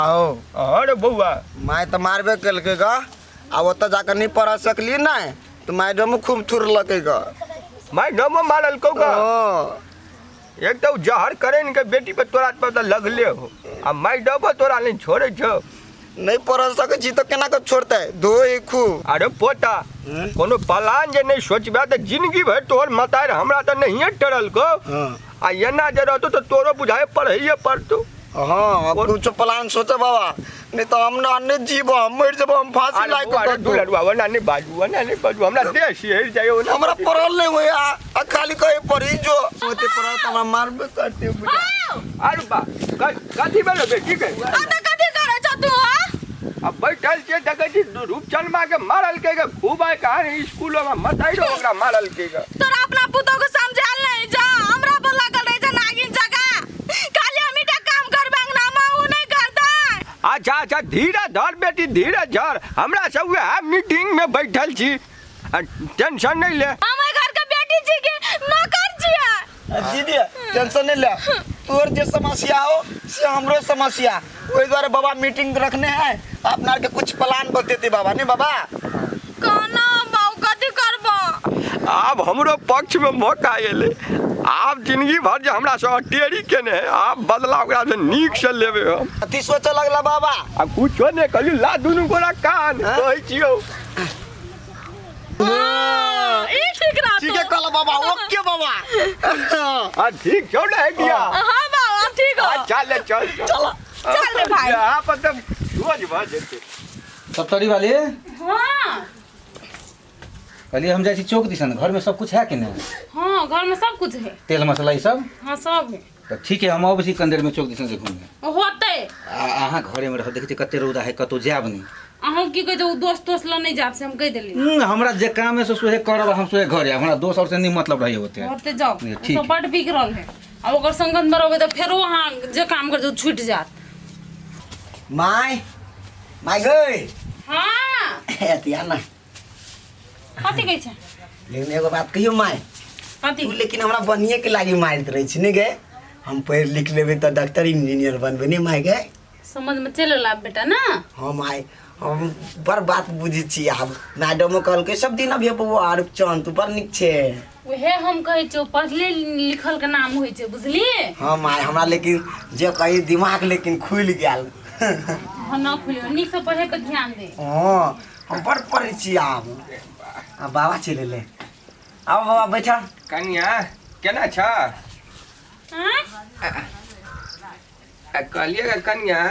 आओ अरे बउआ माय तो मारबे कलके गा आ ओत जाकर नहीं पढ़ सकली ना तो मैडम खूब थुरलके गा मैडम मारल को का एक तो जहर करे इनके बेटी पे तोरा पता लगले हो आ मैडम तोरा नहीं छोड़े छो नहीं पढ़ सके छी तो केना के छोड़ते दो खूब अरे पोता कोनो प्लान जे नहीं सोचबे तो जिंदगी भर तोर मतार हमरा तो नहीं टरल को आ एना जे रहतो तो तोरो बुझाए पढ़इए पड़तो हाँ कुछ प्लान सोचे बाबा नहीं तो हम ना अन्य जीव हम मर जब हम फांसी लायक कर दो लड़वा वना नहीं बाजू हमरा देश हेर जायो ना हमरा पढ़ल नहीं होया आ खाली कहे पढ़ी जो ओते पढ़ा त हमरा मारबे करते बुझा अरे बा कथी बेलो बेटी के आता कथी करे छ तू अब बैठल के जगह रूपचंद मां के मारल के खूब आए कहानी स्कूलों में मताइरो ओकरा मारल के तोरा अपना पुतो को समझाल नहीं जा हमरा पर लागल रहे छ नागिन जगह खाली हम इटा काम करबे ना माऊ नहीं करता अच्छा धीरे धर बेटी धीरे धर हमरा सब मीटिंग में बैठल छी टेंशन नहीं ले हमर घर के बेटी जी के नौकर छिया दीदी टेंशन नहीं ले तोर जे समस्या हो से हमरो समस्या ओई द्वारा बाबा मीटिंग रखने हैं अपना के कुछ प्लान बतेते बाबा नहीं बाबा काना बाऊ कथी करबो अब हमरो पक्ष में मौका एले आप जिंदगी भर जे हमरा से टेरी केने आप बदला ओकरा से नीक से लेबे हम अति सोचे लगला बाबा आ कुछो ने कहली ला दुनु गोरा कान कहै छियो ई ठीक रहा ठीक है कल बाबा ओके बाबा आ ठीक छौ ना दिया हां बाबा ठीक हो चल चल चल रे भाई यहां पर तो रोज भर जेते सप्तरी वाले हां कहलिए हम जाए चौक दिसन घर में सब कुछ है कि नहीं हां घर में सब कुछ है तेल मसाला ये सब हां सब है तो ठीक है हम अब इसी कंदेर में चौक दिसन देखूंगे होते अहाँ घरे में रह देखते कते रौदा है कतो जाब नहीं अहूं की कह जो दोस्त ल नहीं जाब से हम कह देली हमरा जे काम है सोहे करब हम सोहे घरे हमरा दोस्त और से नहीं मतलब रही होते होते जाओ ठीक सब बड़ बिगड़ल है अब ओकर संगत में रहबे त फेरो वहां जे काम कर जो छूट जात माय माय गई हां एतिया ना कथी कहै छै लेकिन एगो बात कहियो माय कथी तू लेकिन हमरा बनिए के लागी मारत रही छी नहीं गए हम पढ़ लिख लेबे तो डॉक्टर इंजीनियर बनबे नहीं माय गए समझ में चले ला बेटा ना हाँ माय हम बड़ बात बुझी छी आब मैडम कहल के सब दिन अभी बउआ आर चन तू बड़ निक छे ओहे हम कहै छौ पढ़ले लिखल के नाम होय छै बुझली हाँ माय हमरा लेकिन जे कही दिमाग लेकिन खुल गेल हां ना खुलियो नीक से पढ़े पे ध्यान दे हाँ हम बड़ पढ़े छी आब बाबा चले ले आओ बाबा बैठा कन्या केना छ हां कहलिए कन्या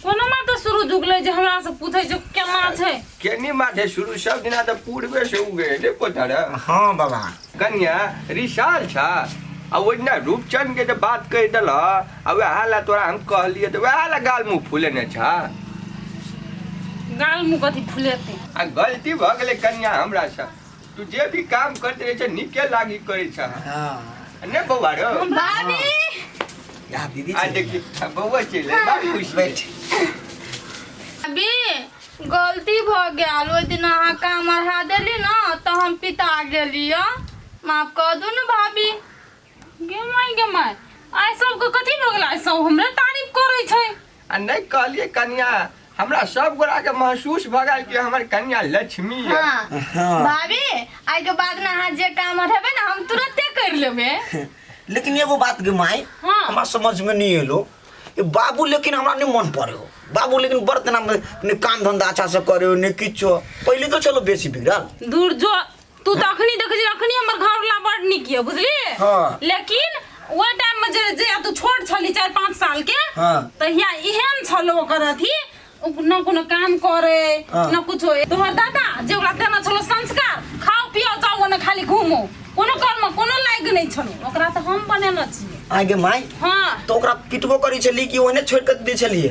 कोनो मां तो शुरू जुगले जे हमरा से पूछै छै केना छै केनी माथे शुरू सब दिना तो पूर्वे से उगे ने पोतारा हाँ बाबा कन्या रिसाल छ आ ओइना रूपचंद के जे बात कह देल आ वे हाला तोरा हम कहलिए तो वे हाला गाल मुंह फूले ने छ गाल मुंह कथी फुलेते आ गलती भ गेले कन्या हमरा से तू जे भी काम करते रहे छ निके लागी करे छ हाँ ने बउआ रो भाभी या दीदी आ देखी बउआ चले बात खुश बैठ अभी गलती भ गेल ओइ दिन अहाँ काम अढ़ा देली ना तो हम पिता गेली माफ कर दू ना भाभी गे माय आइ सबके कथी भ गेल आइ सब हमरे तारीफ करै छै आ नहीं कहलिए कन्या हमरा सब गोरा के महसूस भ गेल कि हमर कन्या लक्ष्मी है हाँ भाभी आइ के बाद ना अहाँ जे काम अढ़ेबे ना हम तुरंते कर लेबे लेकिन एगो बात के माय हाँ। हमरा समझ में नहीं एलो ये बाबू लेकिन हमरा नहीं मन पड़े हो बाबू लेकिन बर्तना में काम धंधा अच्छा से करे हो नहीं किछो पहले तो चलो बेसी बिगड़ल दूर जो तू तो अखनी देख जे अखनी हमर घर वाला बड़ निक है बुझली हाँ। लेकिन ओइ टाइम में जे तू छोट छली 4-5 साल के हाँ। तहिया इहेन छलो ओकर अथी न कोनो काम करे हाँ। न कुछो तोहर दादा जे ओकरा देना छलो संस्कार खाओ पियो जाओ न खाली घूमो कोनो कर्म कोनो लायक नहीं छलो ओकरा तो हम बनेला छिए आगे माय हां तो ओकरा पिटबो करी छली कि ओने छोड़ के दे छलिए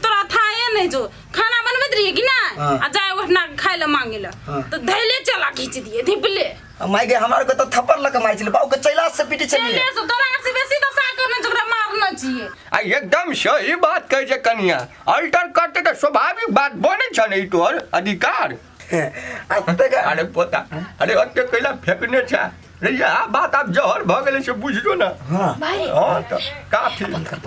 तोरा थाए नहीं जो खाना बनबैत रहिए कि ना हाँ। आ जाए ओठना खाए ला मांगे ला हाँ। तो धैले चला खींच दिए धिपले माय गे हमार के तो थप्पड़ लग मार छले बाबू के चैला से पिटी छलिए चले सो तोरा से बेसी तो साकर ने जकरा मारना चाहिए आ एकदम सही बात कहे छै कन्या अल्टर करते तो स्वाभाविक बात बने छ नहीं तोर अधिकार अरे पोता अरे अत्ते कैला फेंकने छ रे यह बात आप जहर भ गेले से बुझियो ना हां भाई हां तो काफी बंद कर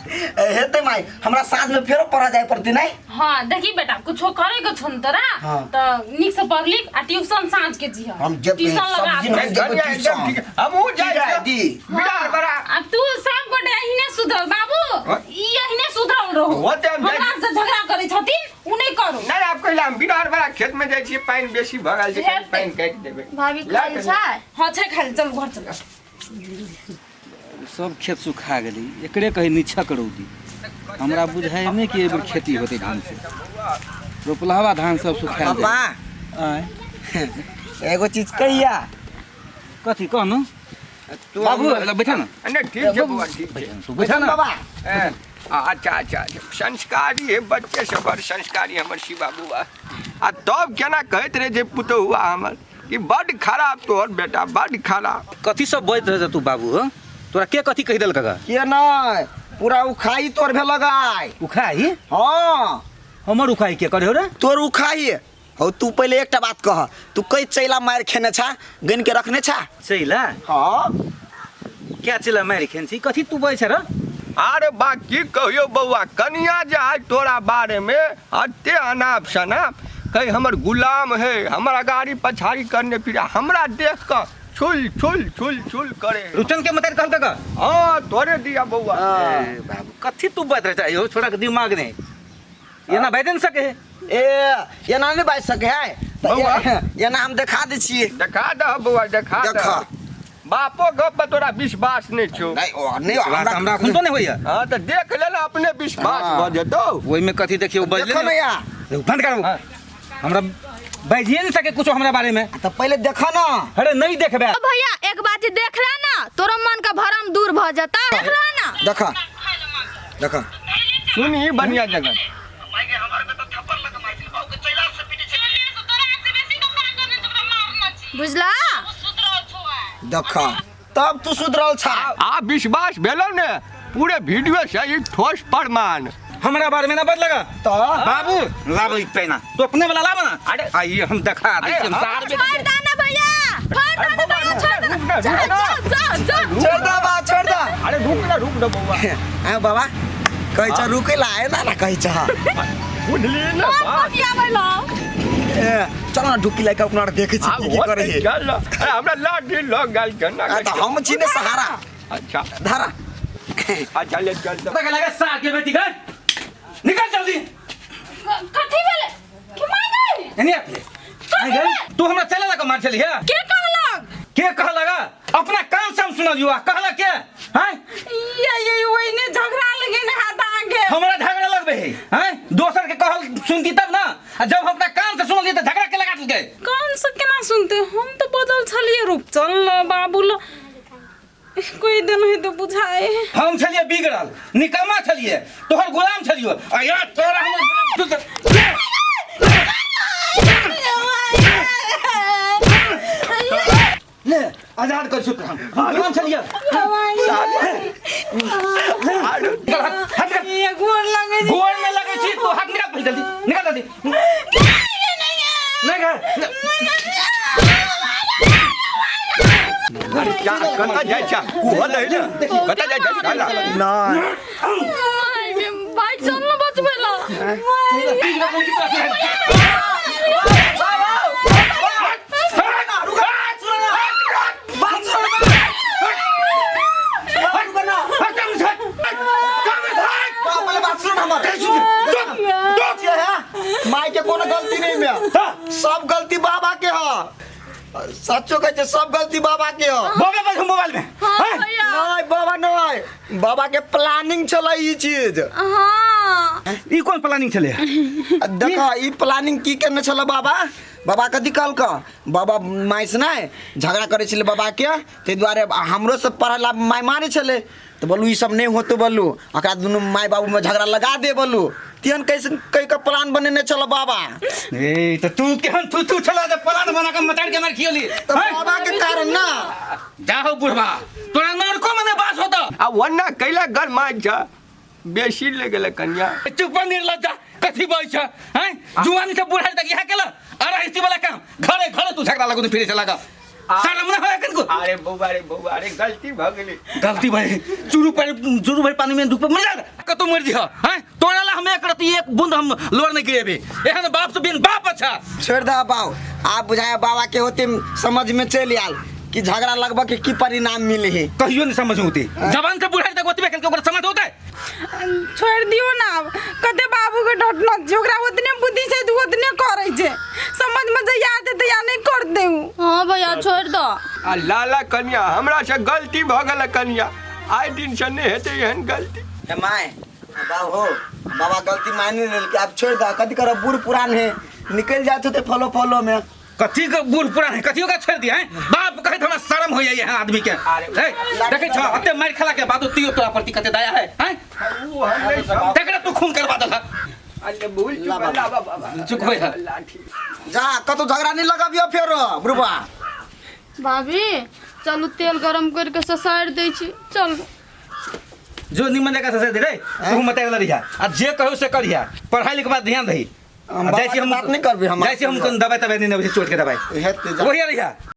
हेते माई हमरा साँझ में फेरो पढ़ा जाए पड़ती नहीं। हाँ देखी बेटा कुछो करे के छन तोरा हाँ। तो निक से पढ़ लिख आ ट्यूशन साँझ के जी हम जब ट्यूशन लगा सब्जी दे। नहीं जब कन्या एकदम ठीक है। हमहू ठीक है, जाए दी। बिरार बड़ा आ तू सब गोटे एहिने सुधर बाबू हाँ? ई एहिने सुधरल रहो होते हम हमरा से झगड़ा करे छथिन उ नहीं करो। नहीं आप कहला हम बिरार बड़ा खेत में जाए छी पानी बेसी भगाल छै हेतै। पानी काट देबे भाभी खाइल छै हां छै खाइल चल घर चल। सब खेत सुखा गेली एकरे कहीं निछक रौदी हमरा बुझाय नहीं कि एबर खेती होते ढंग से रोपलहवा धान सब सुखा पापा आय एगो चीज कहिया कथी कहनु तू बाबू बैठा ना नहीं ठीक है बुआ ठीक है। तू बैठा ना बाबा ए, अच्छा अच्छा अच्छा। संस्कारी है बच्चे से बड़ संस्कारी हमर शिवा बुआ आ तब केना कहत रहे जे पुतो हुआ हमर कि बड़ खराब तोहर बेटा बड़ खराब। कथी सब बैठ रहे तू बाबू ह तोरा के कथी कहि देल का के नहीं पूरा उखाई तोर भे लगाई। उखाई हाँ हमर उखाई के करे हो रे तोर उखाई हो। तू पहले एकटा बात कह तू कई चैला मार खेने छा गन के रखने छा। चैला हाँ क्या चैला मारि खेन छी कथी तू बैठ र अरे बा की कहियो बउआ कनिया जे आइ तोरा बारे में अते अनाप शनाप कहीं हमर गुलाम है हमरा गाड़ी पछाड़ी करने फिर हमरा देख कर छुल छुल छुल छुल करे। रुचन के मत कहल का हाँ तोरे दिया बउआ। ए बाबू कथी तू बैठ रहे हो छोड़ा के दिमाग ने ये ना बैठ न सके है ए ये ना नहीं बाज सके है तो बउआ। ये ना हम दिखा दे छिए। देखा दह बउआ देखा देखा। दह बापो गप पर तोरा विश्वास नहीं छो। नहीं ओ नहीं हमरा खुद तो नहीं होइया हाँ तो देख ले ना अपने विश्वास हाँ। भ जेतो। ओइ में कथी देखियो बजले देखो ना नहीं। यार बंद करो हाँ। हमरा बाजिए नहीं सके कुछ हमरा बारे में तो पहले देखो ना। अरे नहीं देखबे ओ भैया एक बात देख ले ना तोरा मन का भरम दूर भ जाता देख ले ना। देखा देखा सुनी बढ़िया जगह बुझला देखा तब तू सुधरल छा। आ विश्वास भेलो ने पूरे वीडियो से ही ठोस प्रमाण। हमरा बारे में ना बदलगा तो बाबू लाबो पैना तो अपने वाला लाबो ना अरे आइए हम दिखा दे अरे हम हाँ। सार में छोड़ दे ना भैया छोड़ दे ना छोड़ दे छोड़ दे बा छोड़ दे। अरे रुक ना बउआ ए बाबा कहि छ रुकेला है ना कहि छ। बुझली ना बात। ए चल ना ढुकी लाइक अपना देखे छी आ की करे है। चल अरे हमरा लाठी लग गल केना तो हम छी ने सहारा अच्छा धारा। अच्छा ले चल तो। पता लगा सार के बेटी घर निकल जल्दी कथी भेले कि मार गई एनी आके आई गई तू हमरा चला लगा मार चली है के कहलक के कह लगा अपना कान से हम सुनल जुआ कहला के हैं ये ओइने झगड़ा लगे ना हाथ आगे हमरा झगड़ा लगबे है हैं दोसर के कहल सुनती तब ना आ जब हम अपना कान से सुनलिए तो झगड़ा के लगा दिल कौन से केना सुनते हम तो बदल छलिए रूप चल बाबूल कोई दिन है तो बुझाए हम छलिए बिगड़ल निकम्मा छलिए तोहर गुलाम छलियो आ यार तोरा हमर गुलाम ले आजाद कर सुत हम गुलाम छलिए ये गोर लगे गोड़ में लगे छी तो हाथ निकाल जल्दी निकाल जल्दी नहीं कर अरे क्या कता जाय छा कुहल है ना कता जाय छा ना भाई चल ना बचबेला पहले बात सुन हमर माई के कोनो गलती नहीं में सब गलती बाबा के ह। सच्चो कहे सब गलती बाबा के ह। बोले बस मोबाइल में हां भैया नहीं बाबा नहीं बाबा के प्लानिंग चला ई चीज। हां ई कौन प्लानिंग चले देखा ई प्लानिंग की करने चला बाबा बाबा कथी कहल का बाबा माई से नहीं झगड़ा करे छले बाबा के ते द्वारे हमरो से पढ़ला माई मारे छले तो बोलू ई सब नहीं होतो बोलू अकरा दुनु माई बाबू में झगड़ा लगा दे बोलू तियन कैसे कई का प्लान बनने चला बाबा। ए तो तू केहन तू चला दे प्लान बना के मटाड़ के मार खियोली तो बाबा के कारण ना जाहो बुढ़वा तोरा नरको में बास होता आ वन्ना कैला घर मार छा बेसी ले गेले कन्या चुप निर्लज्जा कथी बोल छ हैं जुवानी से बुढ़ा तक यहां केला अरे इसी वाला काम घरे घरे तू झगड़ा लगो फिर चला का शर्म ना होए कनको अरे बउआ रे गलती भ गेली। गलती भाई चूरू भाई पानी में डूब मर जा कतो मर दिया हैं तोरा ला हमें करती एक बूंद हम लोर नहीं गिरेबे एहन बाप से बिन बाप अच्छा छोड़ दे बाबू आप बुझाया बाबा के होते समझ में चल आल कि झगड़ा लगभग के की परिणाम मिले है कहियो नहीं समझ होती जवान से बुढ़ाई तक ओतबे के ओकरा समझ होता है छोड़ दियो ना कते बाबू के डटना जोगरा उतने बुद्धि से तू उतने करे छे समझ में जइया आते त या नहीं कर देऊ। हाँ भैया छोड़ दो। आ लाला कन्या हमरा से गलती भ गेल कन्या आइ दिन से नहीं हेते एहन गलती। ए माय बाबू हो बाबा गलती मान ले कि आप छोड़ दे कथी कर बूढ़ पुरान है निकल जाते थे फॉलो में कथी का बूढ़ पुरान है कथियो का छोड़ दिया है बाप कहे हमरा शर्म हो जाई है आदमी के देखे छ अते मार खला के बाद तियो तोरा प्रति कते दया है हैं वो हम नहीं समझ। देखड़ा तू खून करवा दे अरे भूल चुक बाबा चुप होई है लाठी जा कतो झगड़ा नहीं लगाबियो फेर बुढ़वा भाभी चलू तेल गरम करके ससार दै छी चल। जो निमन जगह से दे रे तू मत आइला रिहा आ जे कहू से करिया पढ़ाई के बाद ध्यान दही जैसे हम बात नहीं करबे हम जैसे हम दवाई तबाई नहीं चोट के दवाई हेते जा वही रिहा